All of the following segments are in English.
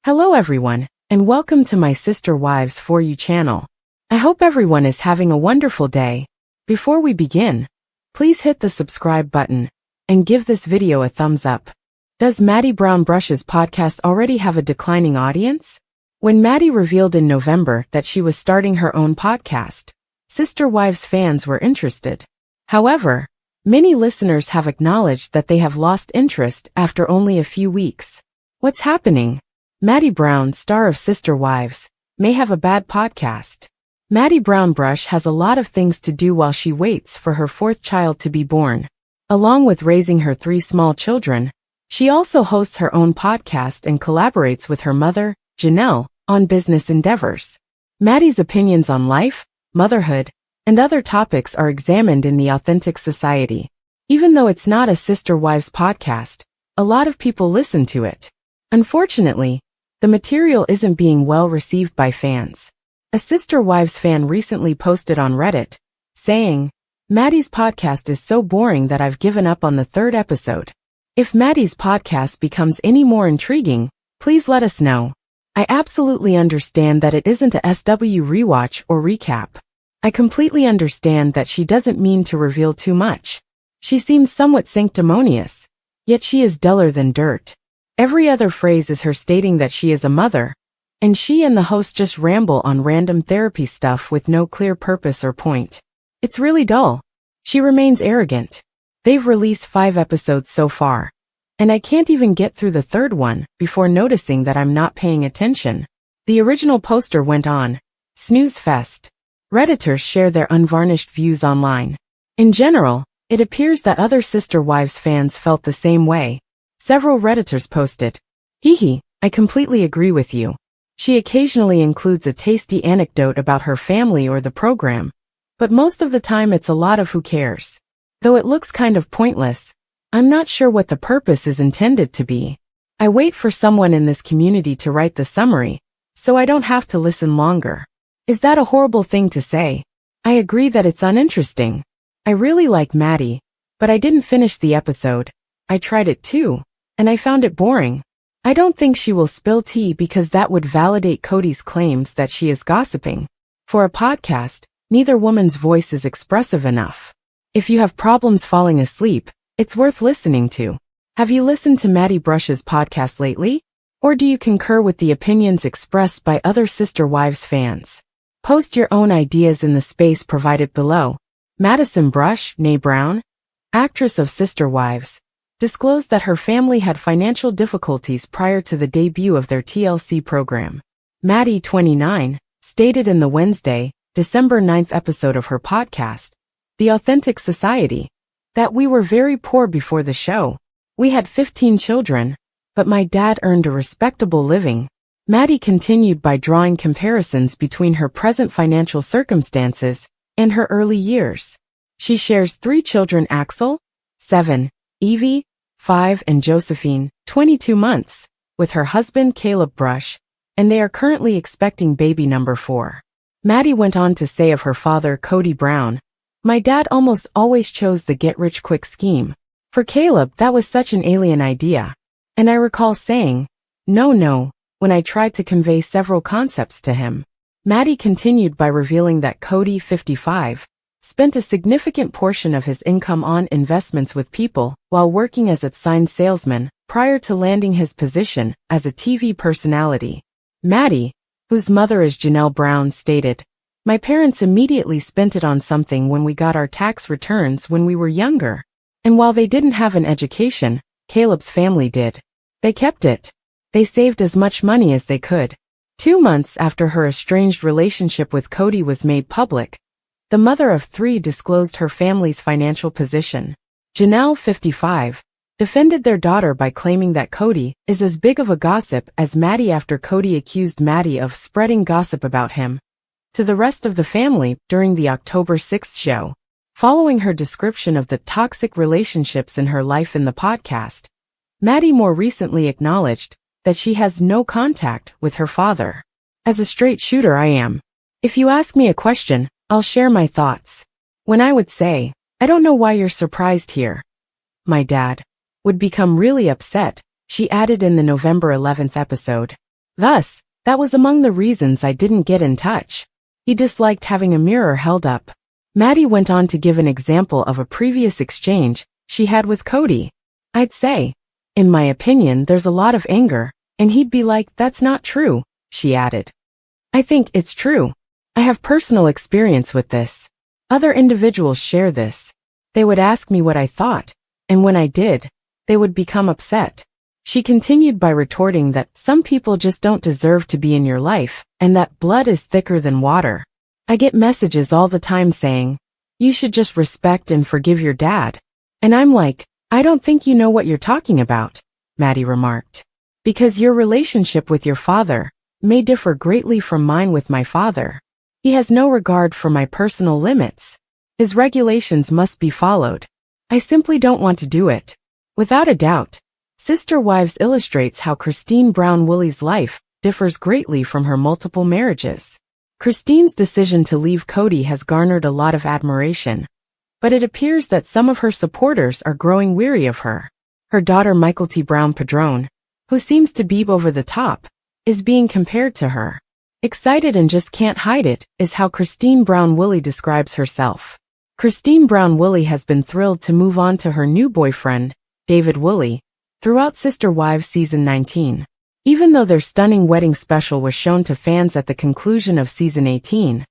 Hello everyone, and welcome to my Sister Wives For You channel. I hope everyone is having a wonderful day. Before we begin, please hit the subscribe button and give this video a thumbs up. Does Maddie Brown Brush's podcast already have a declining audience? When Maddie revealed in November that she was starting her own podcast, Sister Wives fans were interested. However, many listeners have acknowledged that they have lost interest after only a few weeks. What's happening? Maddie Brown, star of Sister Wives, may have a bad podcast. Maddie Brown Brush has a lot of things to do while she waits for her fourth child to be born. Along with raising her 3 small children, she also hosts her own podcast and collaborates with her mother, Janelle, on business endeavors. Maddie's opinions on life, motherhood, and other topics are examined in the Authentic Society. Even though it's not a Sister Wives podcast, a lot of people listen to it. Unfortunately, the material isn't being well received by fans. A Sister Wives fan recently posted on Reddit, saying, "Maddie's podcast is so boring that I've given up on the 3rd episode. If Maddie's podcast becomes any more intriguing, please let us know. I absolutely understand that it isn't a SW rewatch or recap. I completely understand that she doesn't mean to reveal too much. She seems somewhat sanctimonious, yet she is duller than dirt. Every other phrase is her stating that she is a mother, and she and the host just ramble on random therapy stuff with no clear purpose or point. It's really dull. She remains arrogant. They've released 5 episodes so far, and I can't even get through the 3rd one before noticing that I'm not paying attention." The original poster went on, "Snooze Fest." Redditors share their unvarnished views online. In general, it appears that other Sister Wives fans felt the same way. Several Redditors posted, "Hee, I completely agree with you. She occasionally includes a tasty anecdote about her family or the program, but most of the time it's a lot of who cares. Though it looks kind of pointless, I'm not sure what the purpose is intended to be. I wait for someone in this community to write the summary, so I don't have to listen longer. Is that a horrible thing to say? I agree that it's uninteresting. I really like Maddie, but I didn't finish the episode. I tried it too, and I found it boring. I don't think she will spill tea because that would validate Kody's claims that she is gossiping. For a podcast, neither woman's voice is expressive enough. If you have problems falling asleep, it's worth listening to. Have you listened to Maddie Brush's podcast lately? Or do you concur with the opinions expressed by other Sister Wives fans? Post your own ideas in the space provided below. Madison Brush, née Brown, actress of Sister Wives, disclosed that her family had financial difficulties prior to the debut of their TLC program. Maddie, 29, stated in the Wednesday, December 9th episode of her podcast, The Authentic Society, that we were very poor before the show. We had 15 children, but my dad earned a respectable living. Maddie continued by drawing comparisons between her present financial circumstances and her early years. She shares 3 children: Axel, 7, Evie, 5, and Josephine, 22 months, with her husband Caleb Brush, and they are currently expecting baby number 4. Maddie went on to say of her father, Kody Brown, "My dad almost always chose the get-rich-quick scheme. For Caleb, that was such an alien idea. And I recall saying, no, when I tried to convey several concepts to him." Maddie continued by revealing that Kody, 55, spent a significant portion of his income on investments with people while working as a sign salesman prior to landing his position as a TV personality. Maddie, whose mother is Janelle Brown, stated, "My parents immediately spent it on something when we got our tax returns when we were younger. And while they didn't have an education, Caleb's family did. They kept it. They saved as much money as they could." 2 months after her estranged relationship with Kody was made public, the mother of 3 disclosed her family's financial position. Janelle, 55, defended their daughter by claiming that Kody is as big of a gossip as Maddie after Kody accused Maddie of spreading gossip about him to the rest of the family during the October 6th show. Following her description of the toxic relationships in her life in the podcast, Maddie more recently acknowledged that she has no contact with her father. "As a straight shooter I am. If you ask me a question, I'll share my thoughts. When I would say, I don't know why you're surprised here. My dad would become really upset," she added in the November 11th episode. Thus, that was among the reasons I didn't get in touch. He disliked having a mirror held up. Maddie went on to give an example of a previous exchange she had with Kody. I'd say, in my opinion, there's a lot of anger, and he'd be like, that's not true, she added. I think it's true. I have personal experience with this. Other individuals share this. They would ask me what I thought, and when I did, they would become upset. She continued by retorting that some people just don't deserve to be in your life, and that blood is thicker than water. I get messages all the time saying, you should just respect and forgive your dad. And I'm like, I don't think you know what you're talking about, Maddie remarked. Because your relationship with your father may differ greatly from mine with my father. He has no regard for my personal limits. His regulations must be followed. I simply don't want to do it. Without a doubt, Sister Wives illustrates how Christine Brown Woolley's life differs greatly from her multiple marriages. Christine's decision to leave Kody has garnered a lot of admiration, but it appears that some of her supporters are growing weary of her. Her daughter Mykelti Brown Padron, who seems to be over the top, is being compared to her. Excited and just can't hide it, is how Christine Brown Woolley describes herself. Christine Brown Woolley has been thrilled to move on to her new boyfriend, David Woolley, throughout Sister Wives Season 19. Even though their stunning wedding special was shown to fans at the conclusion of Season 18,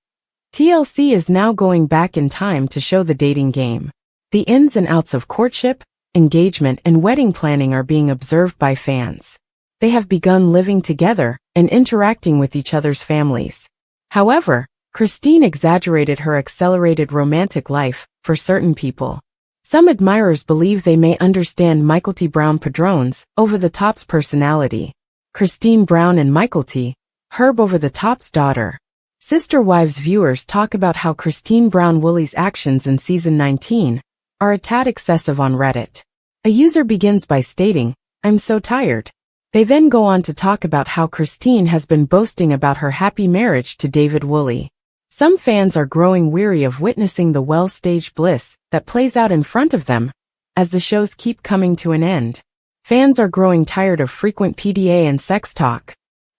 TLC is now going back in time to show the dating game. The ins and outs of courtship, engagement, and wedding planning are being observed by fans. They have begun living together and interacting with each other's families. However, Christine exaggerated her accelerated romantic life for certain people. Some admirers believe they may understand Mykelti Brown Padron's over-the-top's personality. Christine Brown and Mykelti, Herb over-the-top's daughter. Sister Wives viewers talk about how Christine Brown Woolley's actions in Season 19 are a tad excessive on Reddit. A user begins by stating, I'm so tired. They then go on to talk about how Christine has been boasting about her happy marriage to David Woolley. Some fans are growing weary of witnessing the well-staged bliss that plays out in front of them as the shows keep coming to an end. Fans are growing tired of frequent PDA and sex talk.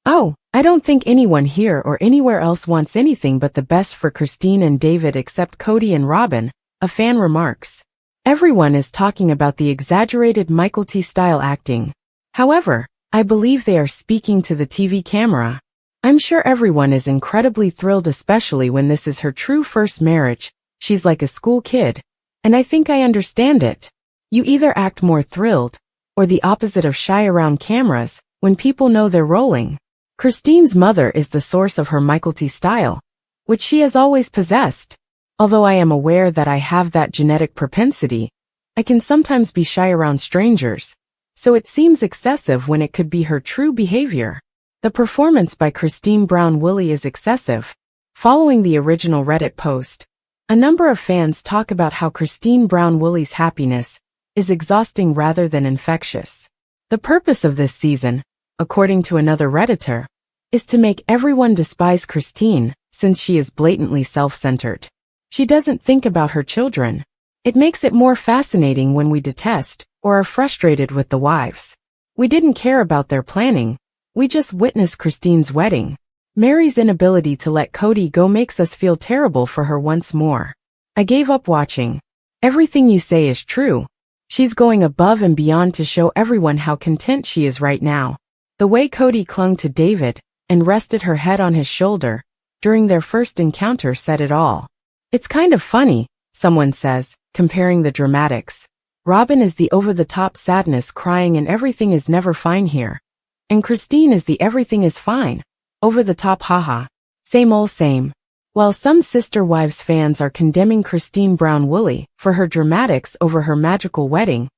Oh, I don't think anyone here or anywhere else wants anything but the best for Christine and David except Kody and ROBYN, a fan remarks. Everyone is talking about the exaggerated Mykelti-style acting. However, I believe they are speaking to the TV camera. I'm sure everyone is incredibly thrilled, especially when this is her true first marriage. She's like a school kid, and I think I understand it. You either act more thrilled, or the opposite of shy around cameras, when people know they're rolling. Christine's mother is the source of her Mykelti style, which she has always possessed. Although I am aware that I have that genetic propensity, I can sometimes be shy around strangers, so it seems excessive when it could be her true behavior. The performance by Christine Brown Woolley is excessive. Following the original Reddit post, a number of fans talk about how Christine Brown Woolley's happiness is exhausting rather than infectious. The purpose of this season, according to another Redditor, is to make everyone despise Christine, since she is blatantly self-centered. She doesn't think about her children. It makes it more fascinating when we detest or are frustrated with the wives. We didn't care about their planning. We just witnessed Christine's wedding. Mary's inability to let Kody go makes us feel terrible for her once more. I gave up watching. Everything you say is true. She's going above and beyond to show everyone how content she is right now. The way Kody clung to David and rested her head on his shoulder during their first encounter said it all. It's kind of funny, someone says, comparing the dramatics. ROBYN is the over-the-top sadness crying and everything is never fine here. And Christine is the everything is fine, over-the-top haha. Same old same. While some Sister Wives fans are condemning Christine Brown Woolley for her dramatics over her magical wedding,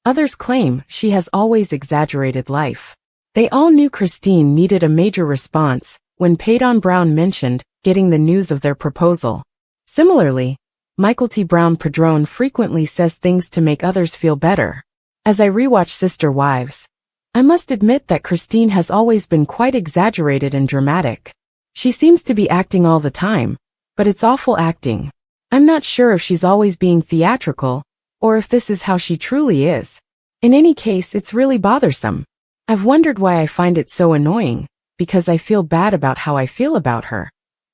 others claim she has always exaggerated life. They all knew Christine needed a major response when Padron Brown mentioned getting the news of their proposal. Similarly, Mykelti Brown Padron frequently says things to make others feel better. As I rewatch Sister Wives, I must admit that Christine has always been quite exaggerated and dramatic. She seems to be acting all the time, but it's awful acting. I'm not sure if she's always being theatrical, or if this is how she truly is. In any case, it's really bothersome. I've wondered why I find it so annoying, because I feel bad about how I feel about her.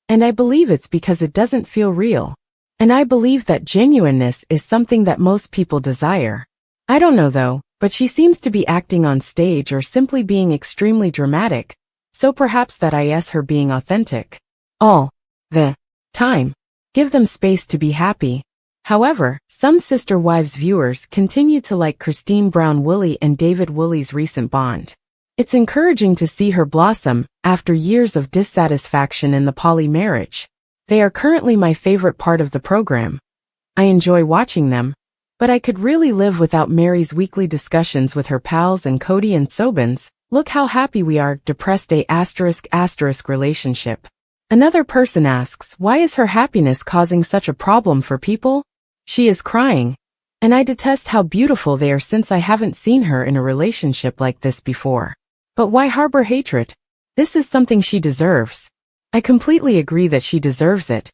And I believe it's because it doesn't feel real. And I believe that genuineness is something that most people desire. I don't know though, but she seems to be acting on stage or simply being extremely dramatic, so perhaps that is her being authentic. All the time. Give them space to be happy. However, some Sister Wives viewers continue to like Christine Brown Woolley and David Woolley's recent bond. It's encouraging to see her blossom after years of dissatisfaction in the poly marriage. They are currently my favorite part of the program. I enjoy watching them, but I could really live without Mary's weekly discussions with her pals and Kody and ROBYN's "Look how happy we are" depressed *** relationship. Another person asks, why is her happiness causing such a problem for people? She is crying. And I detest how beautiful they are since I haven't seen her in a relationship like this before. But why harbor hatred? This is something she deserves. I completely agree that she deserves it.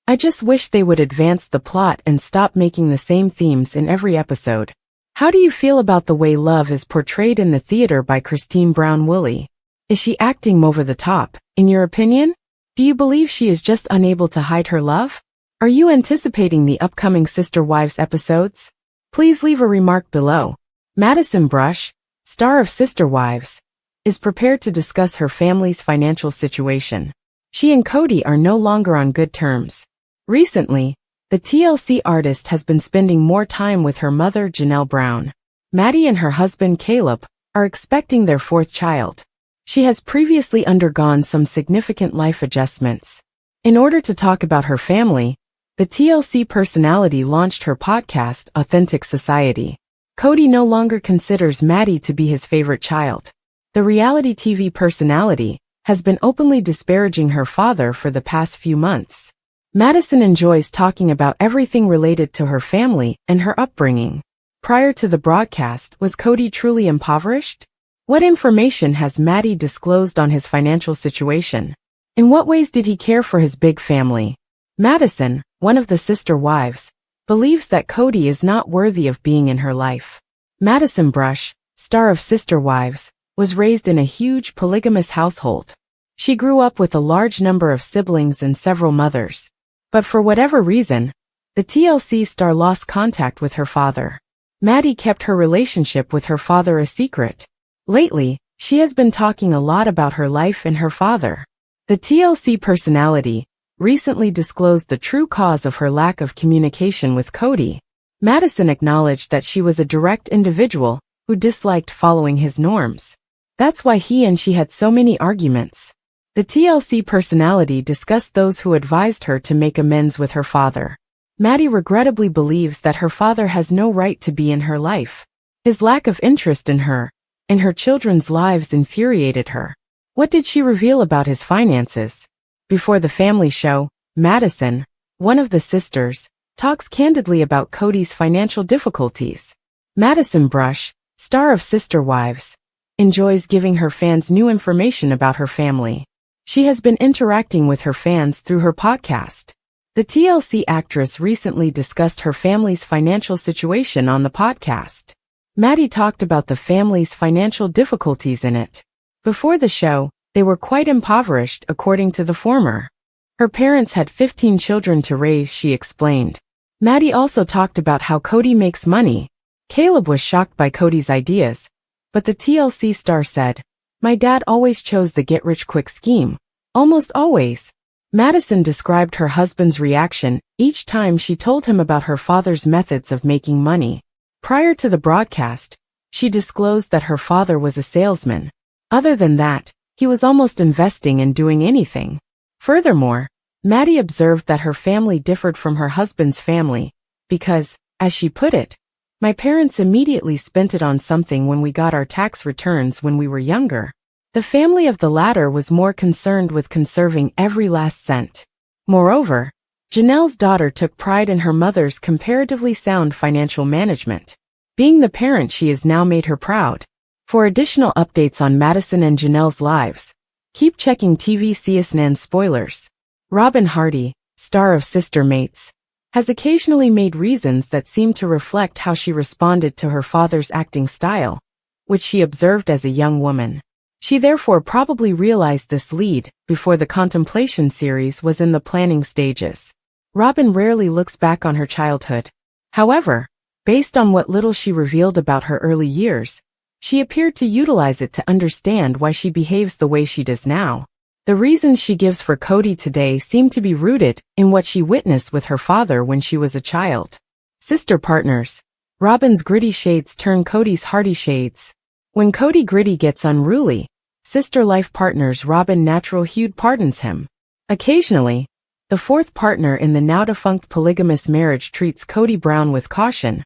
I just wish they would advance the plot and stop making the same themes in every episode. How do you feel about the way love is portrayed in the theater by Christine Brown Woolley? Is she acting over the top, in your opinion? Do you believe she is just unable to hide her love? Are you anticipating the upcoming Sister Wives episodes? Please leave a remark below. Madison Brush, star of Sister Wives, is prepared to discuss her family's financial situation. She and Kody are no longer on good terms. Recently, the TLC artist has been spending more time with her mother, Janelle Brown. Maddie and her husband, Caleb, are expecting their fourth child. She has previously undergone some significant life adjustments. In order to talk about her family, the TLC personality launched her podcast, Authentic Society. Kody no longer considers Maddie to be his favorite child. The reality TV personality has been openly disparaging her father for the past few months. Madison enjoys talking about everything related to her family and her upbringing. Prior to the broadcast, was Kody truly impoverished? What information has Maddie disclosed on his financial situation? In what ways did he care for his big family? Madison, one of the Sister Wives, believes that Kody is not worthy of being in her life. Madison Brush, star of Sister Wives, was raised in a huge polygamous household. She grew up with a large number of siblings and several mothers. But for whatever reason, the TLC star lost contact with her father. Maddie kept her relationship with her father a secret. Lately, she has been talking a lot about her life and her father. The TLC personality recently disclosed the true cause of her lack of communication with Kody. Madison acknowledged that she was a direct individual who disliked following his norms. That's why he and she had so many arguments. The TLC personality discussed those who advised her to make amends with her father. Maddie regrettably believes that her father has no right to be in her life. His lack of interest in her and her children's lives infuriated her. What did she reveal about his finances? Before the family show, Madison, one of the sisters, talks candidly about Kody's financial difficulties. Madison Brush, star of Sister Wives, enjoys giving her fans new information about her family. She has been interacting with her fans through her podcast. The TLC actress recently discussed her family's financial situation on the podcast. Maddie talked about the family's financial difficulties in it. Before the show, they were quite impoverished, according to the former. Her parents had 15 children to raise, she explained. Maddie also talked about how Kody makes money. Caleb was shocked by Kody's ideas, but the TLC star said, "My dad always chose the get-rich-quick scheme. Almost always." Madison described her husband's reaction each time she told him about her father's methods of making money. Prior to the broadcast, she disclosed that her father was a salesman. Other than that, he was almost investing in doing anything. Furthermore, Maddie observed that her family differed from her husband's family because, as she put it, "My parents immediately spent it on something when we got our tax returns when we were younger." The family of the latter was more concerned with conserving every last cent. Moreover, Janelle's daughter took pride in her mother's comparatively sound financial management. Being the parent she is now made her proud. For additional updates on Madison and Janelle's lives, keep checking TV CNN spoilers. Robyn Hardy, star of Sister Mates, has occasionally made reasons that seem to reflect how she responded to her father's acting style, which she observed as a young woman. She therefore probably realized this lead before the contemplation series was in the planning stages. ROBYN rarely looks back on her childhood. However, based on what little she revealed about her early years, she appeared to utilize it to understand why she behaves the way she does now. The reasons she gives for Kody today seem to be rooted in what she witnessed with her father when she was a child. Sister partners. ROBYN's gritty shades turn Kody's hearty shades. When Kody gritty gets unruly, sister life partners ROBYN natural hued pardons him. Occasionally, the fourth partner in the now-defunct polygamous marriage treats Kody Brown with caution,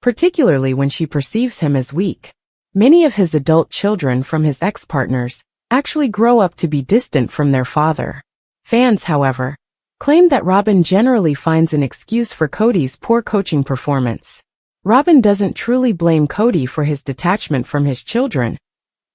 particularly when she perceives him as weak. Many of his adult children from his ex-partners actually grow up to be distant from their father. Fans, however, claim that ROBYN generally finds an excuse for Kody's poor coaching performance. ROBYN doesn't truly blame Kody for his detachment from his children,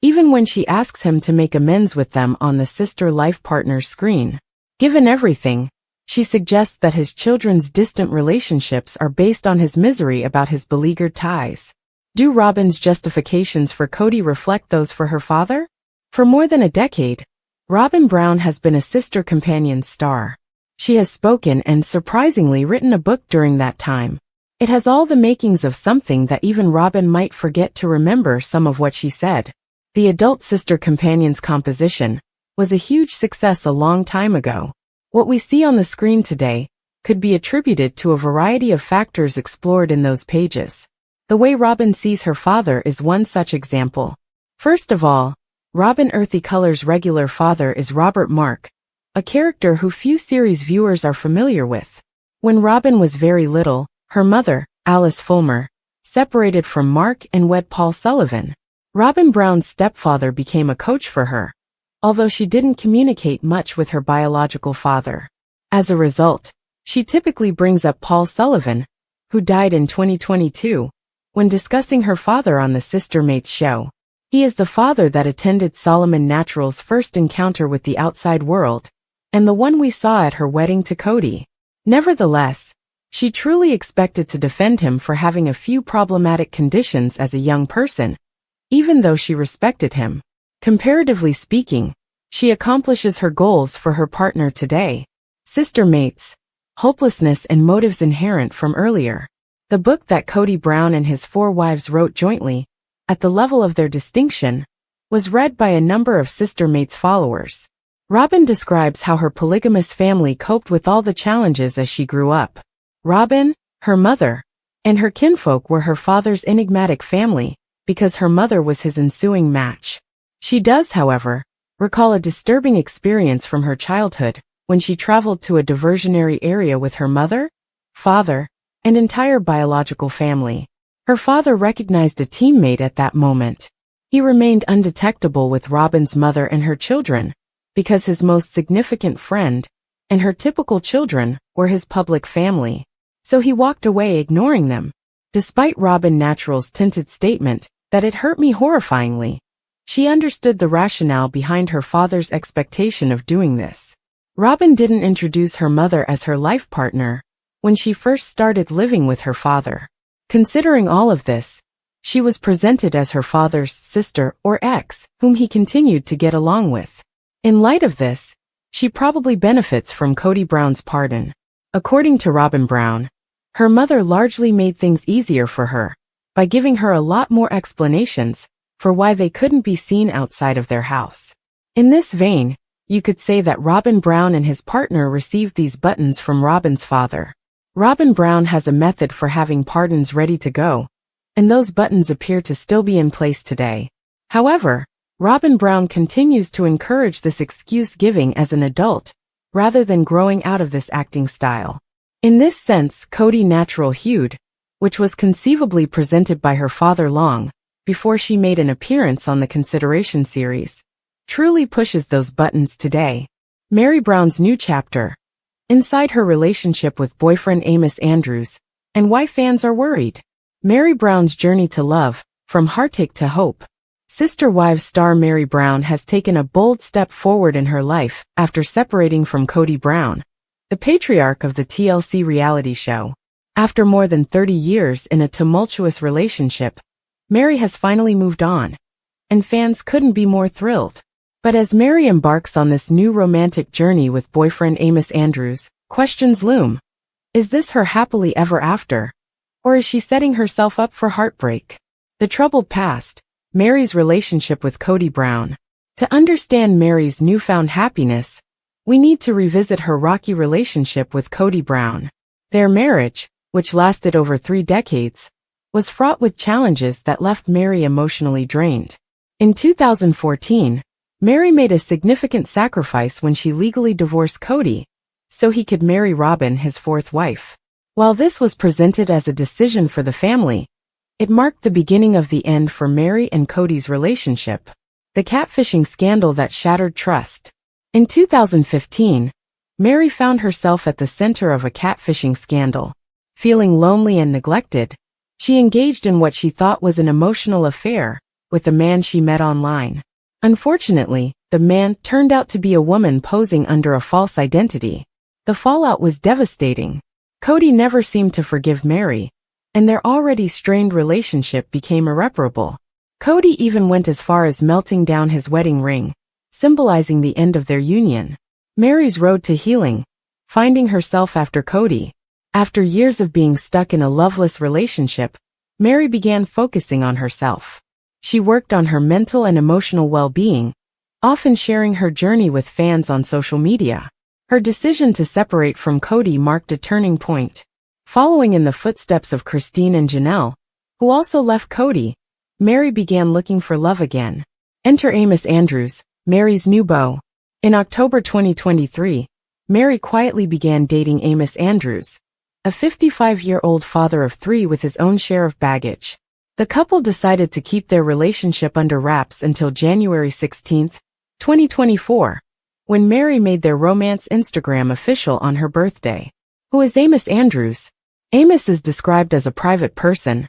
even when she asks him to make amends with them on the sister life partner's screen. Given everything, she suggests that his children's distant relationships are based on his misery about his beleaguered ties. Do ROBYN's justifications for Kody reflect those for her father? For more than a decade, ROBYN Brown has been a sister companion star. She has spoken and surprisingly written a book during that time. It has all the makings of something that even ROBYN might forget to remember some of what she said. The adult sister companions composition was a huge success a long time ago. What we see on the screen today could be attributed to a variety of factors explored in those pages. The way ROBYN sees her father is one such example. First of all, ROBYN Earthy Color's regular father is Robert Mark, a character who few series viewers are familiar with. When ROBYN was very little, her mother, Alice Fulmer, separated from Mark and wed Paul Sullivan. ROBYN Brown's stepfather became a coach for her, although she didn't communicate much with her biological father. As a result, she typically brings up Paul Sullivan, who died in 2022, when discussing her father on the Sister Mates show. He is the father that attended Solomon Natural's first encounter with the outside world, and the one we saw at her wedding to Kody. Nevertheless, she truly expected to defend him for having a few problematic conditions as a young person, even though she respected him. Comparatively speaking, she accomplishes her goals for her partner today. Sister Mates, hopelessness and motives inherent from earlier. The book that Kody Brown and his 4 wives wrote jointly, at the level of their distinction, was read by a number of Sister Mates followers. ROBYN describes how her polygamous family coped with all the challenges as she grew up. ROBYN, her mother, and her kinfolk were her father's enigmatic family, because her mother was his ensuing match. She does, however, recall a disturbing experience from her childhood, when she traveled to a diversionary area with her mother, father, and entire biological family. Her father recognized a teammate at that moment. He remained undetectable with ROBYN's mother and her children, because his most significant friend, and her typical children, were his public family. So he walked away ignoring them. Despite ROBYN Natural's tinted statement that it hurt me horrifyingly, she understood the rationale behind her father's expectation of doing this. ROBYN didn't introduce her mother as her life partner when she first started living with her father. Considering all of this, she was presented as her father's sister or ex, whom he continued to get along with. In light of this, she probably benefits from Kody Brown's pardon. According to ROBYN Brown, her mother largely made things easier for her by giving her a lot more explanations for why they couldn't be seen outside of their house. In this vein, you could say that ROBYN Brown and his partner received these buttons from ROBYN's father. ROBYN Brown has a method for having pardons ready to go, and those buttons appear to still be in place today. However, ROBYN Brown continues to encourage this excuse-giving as an adult, rather than growing out of this acting style. In this sense, Kody Natural Hued, which was conceivably presented by her father long before she made an appearance on the Consideration series, truly pushes those buttons today. Meri Brown's new chapter. Inside her relationship with boyfriend Amos Andrews, and why fans are worried. Meri Brown's journey to love, from heartache to hope. Sister Wives star Meri Brown has taken a bold step forward in her life after separating from Kody Brown, the patriarch of the TLC reality show. After more than 30 years in a tumultuous relationship, Meri has finally moved on, and fans couldn't be more thrilled. But as Mary embarks on this new romantic journey with boyfriend Amos Andrews, questions loom. Is this her happily ever after? Or is she setting herself up for heartbreak? The troubled past, Mary's relationship with Kody Brown. To understand Mary's newfound happiness, we need to revisit her rocky relationship with Kody Brown. Their marriage, which lasted over 3 decades, was fraught with challenges that left Mary emotionally drained. In 2014, Mary made a significant sacrifice when she legally divorced Kody, so he could marry ROBYN, his 4th wife. While this was presented as a decision for the family, it marked the beginning of the end for Mary and Kody's relationship. The catfishing scandal that shattered trust. In 2015, Mary found herself at the center of a catfishing scandal. Feeling lonely and neglected, she engaged in what she thought was an emotional affair with a man she met online. Unfortunately, the man turned out to be a woman posing under a false identity. The fallout was devastating. Kody never seemed to forgive Mary, and their already strained relationship became irreparable. Kody even went as far as melting down his wedding ring, symbolizing the end of their union. Mary's road to healing, finding herself after Kody. After years of being stuck in a loveless relationship, Mary began focusing on herself. She worked on her mental and emotional well-being, often sharing her journey with fans on social media. Her decision to separate from Kody marked a turning point. Following in the footsteps of kody&Janelle, who also left Kody, Mary began looking for love again. Enter Amos Andrews, Mary's new beau. In October 2023, Mary quietly began dating Amos Andrews, a 55-year-old father of 3 with his own share of baggage. The couple decided to keep their relationship under wraps until January 16, 2024, when Mary made their romance Instagram official on her birthday. Who is Amos Andrews? Amos is described as a private person,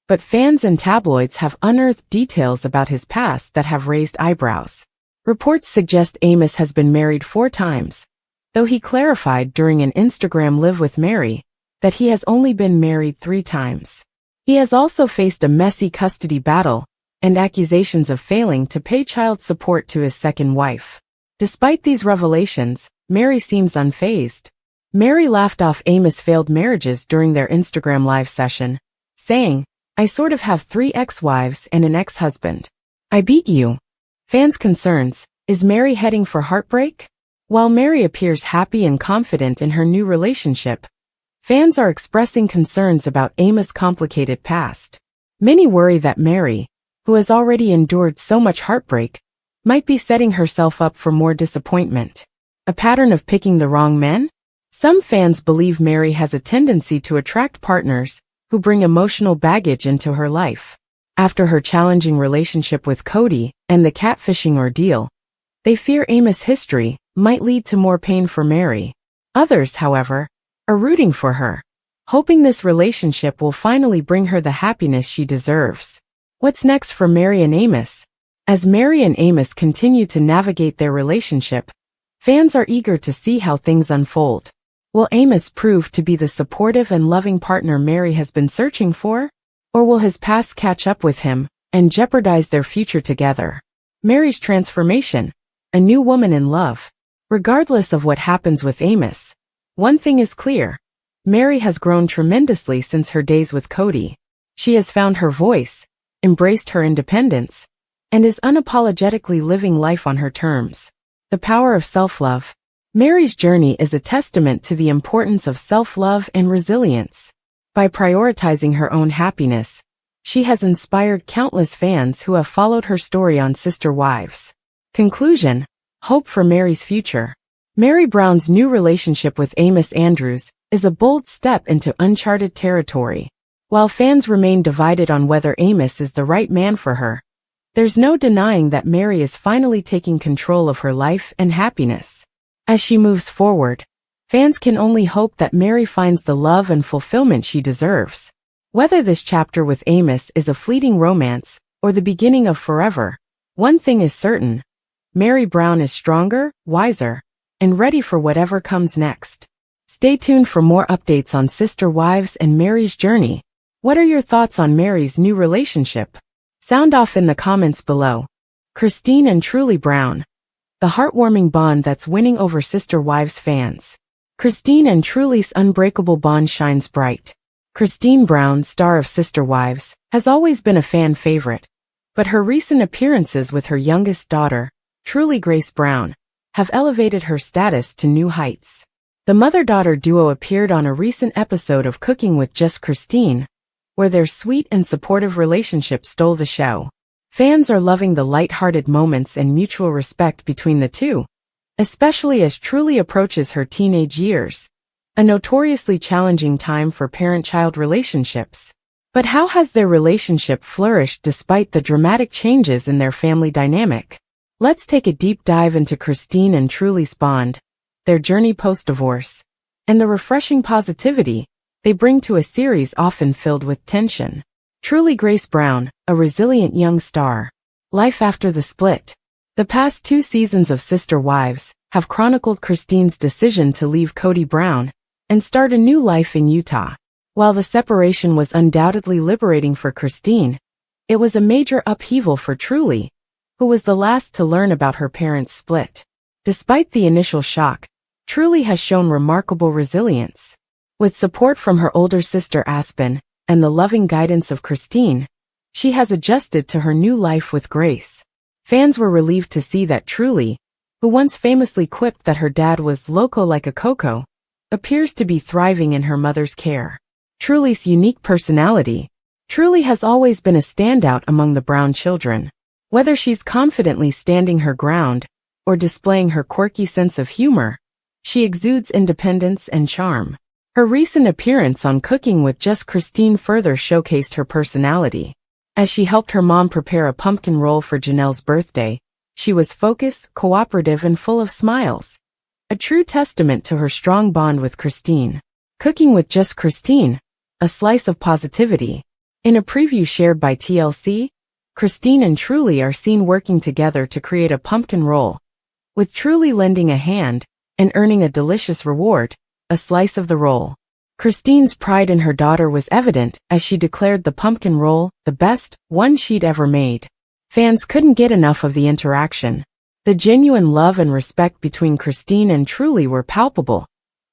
but fans and tabloids have unearthed details about his past that have raised eyebrows. Reports suggest Amos has been married 4 times, though he clarified during an Instagram Live with Mary that he has only been married 3 times. He has also faced a messy custody battle and accusations of failing to pay child support to his 2nd wife. Despite these revelations, Mary seems unfazed. Mary laughed off Amos' failed marriages during their Instagram Live session, saying, "I sort of have 3 ex-wives and an ex-husband. I beat you." Fans' concerns, is Mary heading for heartbreak? While Mary appears happy and confident in her new relationship, fans are expressing concerns about Amos' complicated past. Many worry that Mary, who has already endured so much heartbreak, might be setting herself up for more disappointment. A pattern of picking the wrong men? Some fans believe Mary has a tendency to attract partners who bring emotional baggage into her life. After her challenging relationship with Kody and the catfishing ordeal, they fear Amos' history might lead to more pain for Mary. Others, however, are rooting for her, hoping this relationship will finally bring her the happiness she deserves. What's next for Mary and Amos? As Mary and Amos continue to navigate their relationship, fans are eager to see how things unfold. Will Amos prove to be the supportive and loving partner Mary has been searching for? Or will his past catch up with him and jeopardize their future together? Mary's transformation, a new woman in love. Regardless of what happens with Amos, one thing is clear. Mary has grown tremendously since her days with Kody. She has found her voice, embraced her independence, and is unapologetically living life on her terms. The power of self-love. Mary's journey is a testament to the importance of self-love and resilience. By prioritizing her own happiness, she has inspired countless fans who have followed her story on Sister Wives. Conclusion: hope for Mary's future. Mary Brown's new relationship with Amos Andrews is a bold step into uncharted territory. While fans remain divided on whether Amos is the right man for her, there's no denying that Mary is finally taking control of her life and happiness. As she moves forward, fans can only hope that Mary finds the love and fulfillment she deserves. Whether this chapter with Amos is a fleeting romance or the beginning of forever, one thing is certain: Mary Brown is stronger, wiser, and ready for whatever comes next. Stay tuned for more updates on Sister Wives and Mary's journey. What are your thoughts on Mary's new relationship? Sound off in the comments below. Christine and Truly Brown. The heartwarming bond that's winning over Sister Wives fans. Christine and Truly's unbreakable bond shines bright. Christine Brown, star of Sister Wives, has always been a fan favorite, but her recent appearances with her youngest daughter, Truly Grace Brown, have elevated her status to new heights. The mother-daughter duo appeared on a recent episode of Cooking with Just Christine, where their sweet and supportive relationship stole the show. Fans are loving the light-hearted moments and mutual respect between the two, especially as Truly approaches her teenage years, a notoriously challenging time for parent-child relationships. But how has their relationship flourished despite the dramatic changes in their family dynamic? Let's take a deep dive into Christine and Truly's bond, their journey post-divorce, and the refreshing positivity they bring to a series often filled with tension. Truly Grace Brown, a resilient young star. Life after the split. The past 2 seasons of Sister Wives have chronicled Christine's decision to leave Kody Brown and start a new life in Utah. While the separation was undoubtedly liberating for Christine, it was a major upheaval for Truly, who was the last to learn about her parents' split. Despite the initial shock, Truly has shown remarkable resilience. With support from her older sister Aspen and the loving guidance of Christine, she has adjusted to her new life with grace. Fans were relieved to see that Truly, who once famously quipped that her dad was loco like a coco, appears to be thriving in her mother's care. Truly's unique personality. Truly has always been a standout among the Brown children. Whether she's confidently standing her ground or displaying her quirky sense of humor, she exudes independence and charm. Her recent appearance on Cooking with Just Christine further showcased her personality. As she helped her mom prepare a pumpkin roll for Janelle's birthday, she was focused, cooperative, and full of smiles. A true testament to her strong bond with Christine. Cooking with Just Christine, a slice of positivity. In a preview shared by TLC, Christine and Truly are seen working together to create a pumpkin roll, with Truly lending a hand and earning a delicious reward, a slice of the roll. Christine's pride in her daughter was evident as she declared the pumpkin roll the best one she'd ever made. Fans couldn't get enough of the interaction. The genuine love and respect between Christine and Truly were palpable,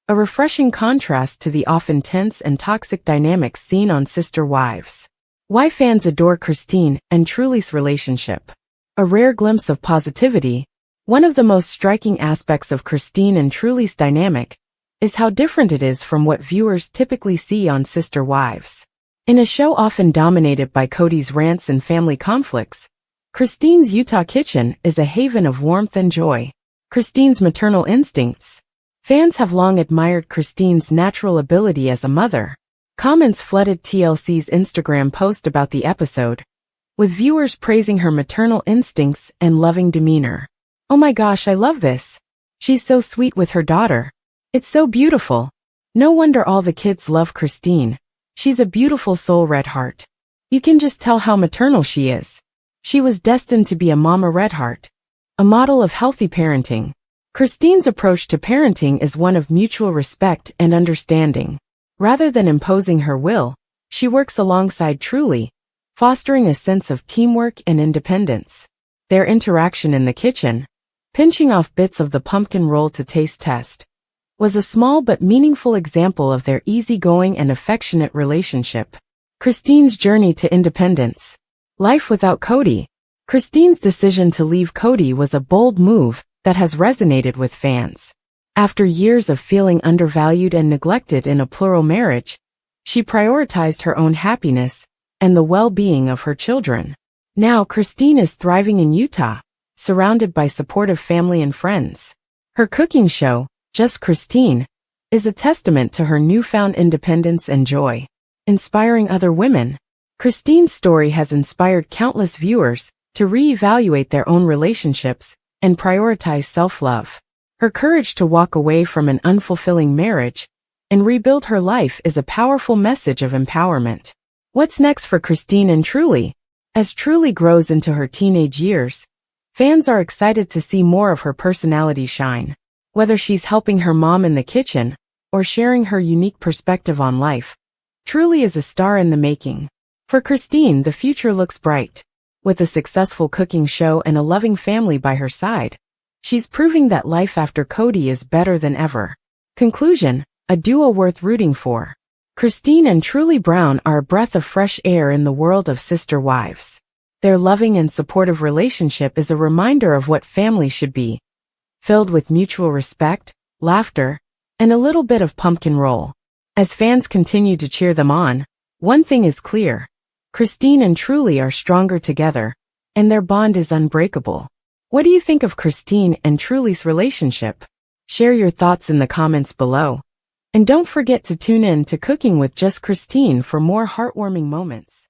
a refreshing contrast to the often tense and toxic dynamics seen on Sister Wives. Why fans adore Christine and Truly's relationship. A rare glimpse of positivity. One of the most striking aspects of Christine and Truly's dynamic is how different it is from what viewers typically see on Sister Wives. In a show often dominated by Kody's rants and family conflicts, Christine's Utah kitchen is a haven of warmth and joy. Christine's maternal instincts. Fans have long admired Christine's natural ability as a mother. Comments flooded TLC's Instagram post about the episode, with viewers praising her maternal instincts and loving demeanor. "Oh my gosh, I love this. She's so sweet with her daughter. It's so beautiful. No wonder all the kids love Christine. She's a beautiful soul, Redheart. You can just tell how maternal she is. She was destined to be a Mama Redheart, a model of healthy parenting." Christine's approach to parenting is one of mutual respect and understanding. Rather than imposing her will, she works alongside Truly, fostering a sense of teamwork and independence. Their interaction in the kitchen, pinching off bits of the pumpkin roll to taste test, was a small but meaningful example of their easygoing and affectionate relationship. Christine's journey to independence. Life without Kody. Christine's decision to leave Kody was a bold move that has resonated with fans. After years of feeling undervalued and neglected in a plural marriage, she prioritized her own happiness and the well-being of her children. Now Christine is thriving in Utah, surrounded by supportive family and friends. Her cooking show, Just Christine, is a testament to her newfound independence and joy. Inspiring other women. Christine's story has inspired countless viewers to reevaluate their own relationships and prioritize self-love. Her courage to walk away from an unfulfilling marriage and rebuild her life is a powerful message of empowerment. What's next for Christine and Truly? As Truly grows into her teenage years, fans are excited to see more of her personality shine. Whether she's helping her mom in the kitchen or sharing her unique perspective on life, Truly is a star in the making. For Christine, the future looks bright. With a successful cooking show and a loving family by her side, she's proving that life after Kody is better than ever. Conclusion: a duo worth rooting for. Christine and Truly Brown are a breath of fresh air in the world of sister wives. Their loving and supportive relationship is a reminder of what family should be, filled with mutual respect, laughter, and a little bit of pumpkin roll. As fans continue to cheer them on, one thing is clear: Christine and Truly are stronger together, and their bond is unbreakable. What do you think of Christine and Truly's relationship? Share your thoughts in the comments below. And don't forget to tune in to Cooking with Just Christine for more heartwarming moments.